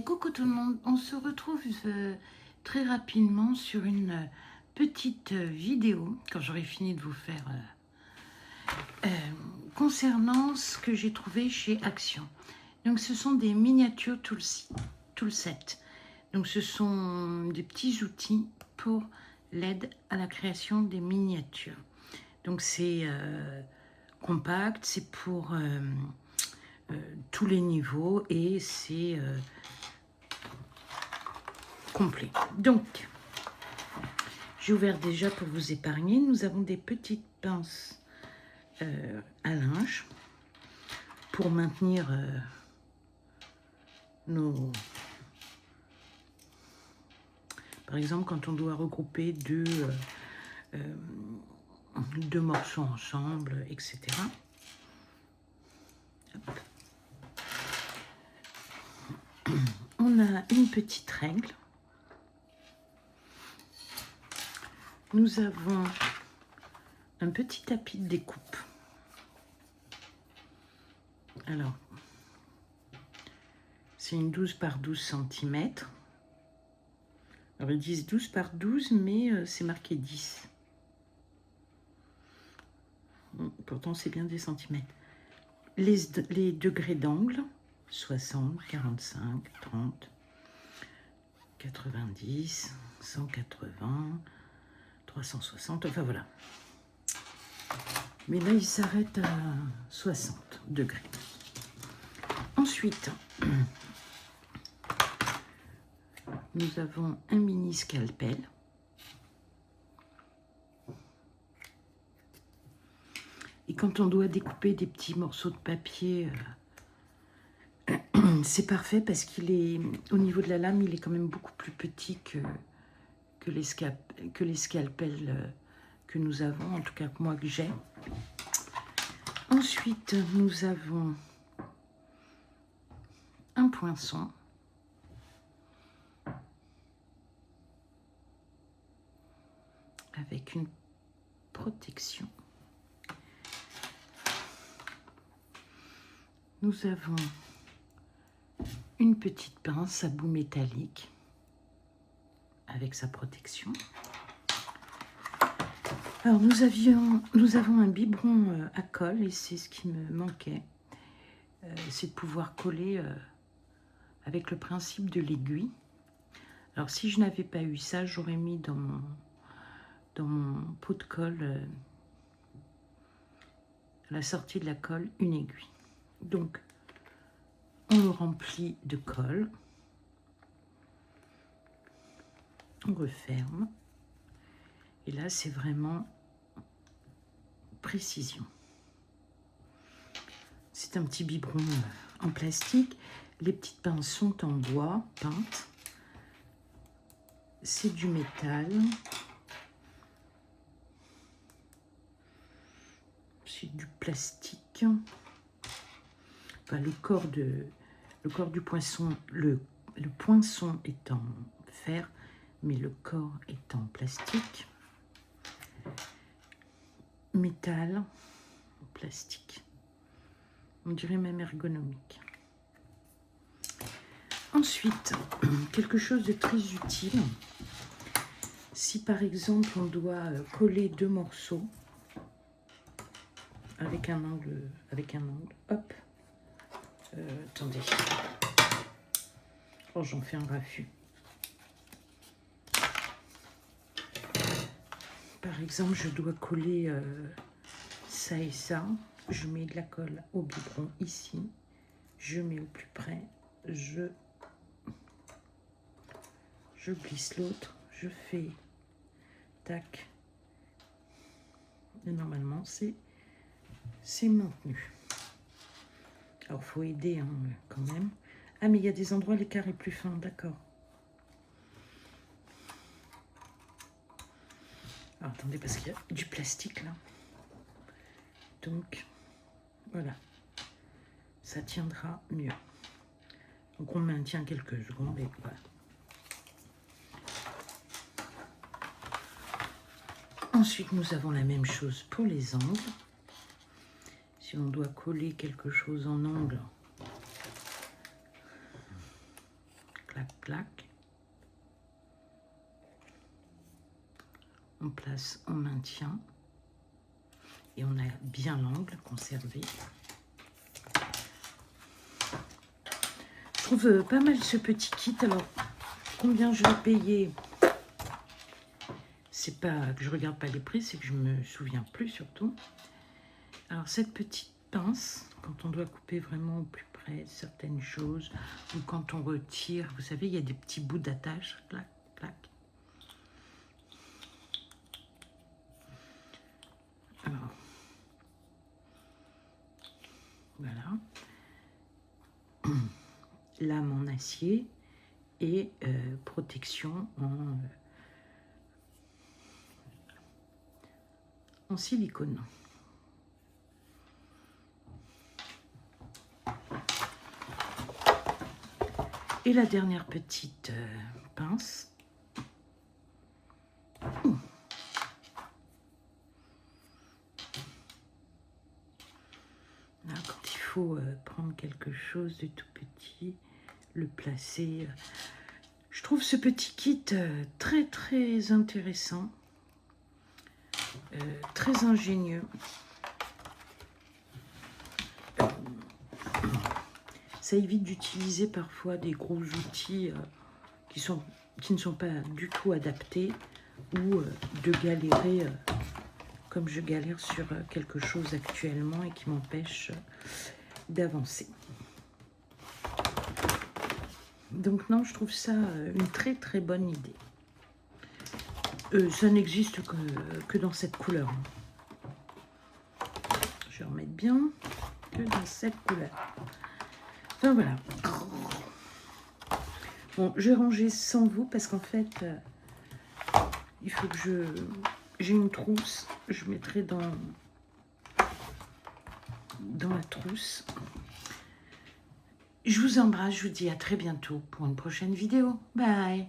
Coucou tout le monde, on se retrouve très rapidement sur une petite vidéo, quand j'aurai fini de vous faire, concernant ce que j'ai trouvé chez Action. Donc ce sont des miniatures tool set. Donc ce sont des petits outils pour l'aide à la création des miniatures. Donc c'est compact, c'est pour tous les niveaux et c'est complet. Donc, j'ai ouvert déjà pour vous épargner. Nous avons des petites pinces à linge pour maintenir nos... Par exemple, quand on doit regrouper deux morceaux ensemble, etc. Hop. On a une petite règle. Nous avons un petit tapis de découpe. Alors, c'est une 12 par 12 cm. Alors, ils disent 12 par 12, mais c'est marqué 10. Pourtant, c'est bien des centimètres. Les degrés d'angle, 60, 45, 30, 90, 180, 360, enfin voilà. Mais là, il s'arrête à 60 degrés. Ensuite, nous avons un mini scalpel. Et quand on doit découper des petits morceaux de papier, c'est parfait parce qu'il est, au niveau de la lame, il est quand même beaucoup plus petit que les scalpels que nous avons, en tout cas que moi que j'ai. Ensuite, nous avons un poinçon. Avec une protection. Nous avons une petite pince à bout métallique avec sa protection. Alors nous avons un biberon à colle et c'est ce qui me manquait. C'est de pouvoir coller avec le principe de l'aiguille. Alors si je n'avais pas eu ça, j'aurais mis dans mon pot de colle, à la sortie de la colle, une aiguille. Donc, on le remplit de colle. On referme. Et là, c'est vraiment précision. C'est un petit biberon en plastique. Les petites pinces sont en bois, peintes. C'est du métal. C'est du plastique. Enfin, le corps du poinçon, le poinçon est en fer, mais le corps est en plastique. Métal, plastique. On dirait même ergonomique. Ensuite, quelque chose de très utile. Si par exemple on doit coller deux morceaux avec un angle, hop. Attendez. Oh, j'en fais un raffut. Par exemple, je dois coller ça et ça. Je mets de la colle au biberon ici. Je mets au plus près. Je glisse l'autre. Je fais tac. Et normalement, c'est maintenu. Alors, il faut aider hein, quand même. Ah, mais il y a des endroits, l'écart est plus fin, d'accord. Alors, attendez, parce qu'il y a du plastique, là. Donc, voilà. Ça tiendra mieux. Donc, on maintient quelques secondes et voilà. Ensuite, nous avons la même chose pour les angles. Si on doit coller quelque chose en angle, clac, clac. On place, on maintient. Et on a bien l'angle conservé. Je trouve pas mal ce petit kit. Alors, combien je l'ai payé? C'est pas que je regarde pas les prix, c'est que je me souviens plus surtout. Alors, cette petite pince, quand on doit couper vraiment au plus près certaines choses, ou quand on retire, vous savez, il y a des petits bouts d'attache, clac, clac. Alors, voilà. Lame en acier et protection en silicone. Et la dernière petite pince. Là, quand il faut prendre quelque chose de tout petit, le placer. Je trouve ce petit kit très très intéressant, très ingénieux. Ça évite d'utiliser parfois des gros outils qui ne sont pas du tout adaptés ou de galérer comme je galère sur quelque chose actuellement et qui m'empêche d'avancer. Donc non, je trouve ça une très très bonne idée. Ça n'existe que dans cette couleur. Je vais remettre bien que dans cette couleur. Enfin voilà. Bon, je vais ranger sans vous parce qu'en fait, il faut que j'ai une trousse. Je mettrai dans la trousse. Je vous embrasse, je vous dis à très bientôt pour une prochaine vidéo. Bye!